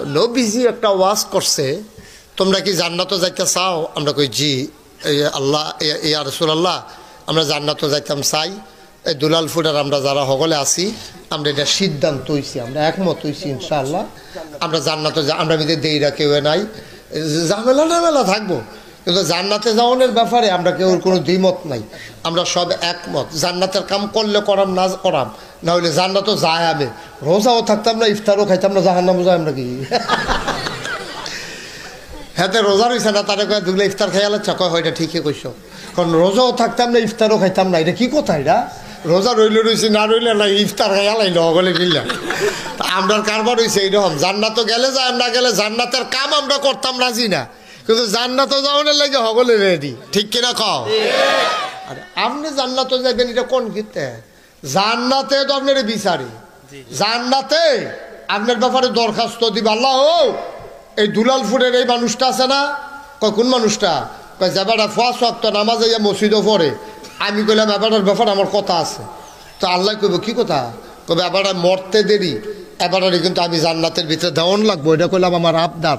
তো নবীজি একটা ওয়াজ করছে, তোমরা কি জান্নাতে যাইতে চাও? আমরা কই জি আল্লাহ, ইয়া রাসূলুল্লাহ, আমরা জান্নাতে যাইতাম চাই। এই দুলাল ফুডার আমরা যারা সকলে আছি, আমরা এটা সিদ্ধান্ত হইছি, আমরা একমত হইছি ইনশাআল্লাহ আমরা জান্নাতে আমরা মিলে দেইরা কেউ নাই, ঝামেলা টামেলা থাকবো, কিন্তু জান্নাতে যাওয়ানোর ব্যাপারে আমরা কেউ কোনো দ্বিমত নাই, আমরা সব একমত। জান্নাতের কাম করলে করাম, না করাম, না হইলে জান্নাতও যায়। আমি রোজাও থাকতাম না, ইফতারও খাইতাম না, জাহান্নামও যায় আমরা কি হ্যাঁ রোজা রয়েছে না, তারা কয়ে দুগুলো ইফতার খাইয়া লাগছে, কয় হয় এটা ঠিকই কইস, কারণ রোজাও থাকতাম না, ইফতারও খাইতাম না, এটা কি কথা? এটা রোজা রইলে রয়েছে, না রইলে না, ইফতার খাইয়া লাইল হগলে মিললাম। আমরা কারবার হয়েছে এইরকম, জান্নাতও গেলে যায়, না গেলে জান্নাতের কাম আমরা করতাম রাজি না, কিন্তু জান্নাতও যাওয়ানোর লাগে হগলে রেডি, ঠিক কিনা কও? আরে আপনি জান্নাতও যাবেন, এটা কোন ক্ষেত্রে? জান্নাতে তো আপনার বিচারি, জান্নাতে আপনার ব্যাপারে দরখাস্ত দিবে, আল্লাহ এই দুলাল ফুডের এই মানুষটা আছে না, কয় কোন মানুষটা? কয় যাবাটা ফাঁস ওয়াক্ত নামাজ ইয়া মসজিদও পড়ে। আমি কইলাম এবারের ব্যাপার আমার কথা আছে। তো আল্লাহ কইব কি কথা? কবে এবারে মরতে দেরি, এবারে কিন্তু আমি জান্নাতের ভিতরে দেওয়ান লাগবো, এটা কইলাম আমার আবদার।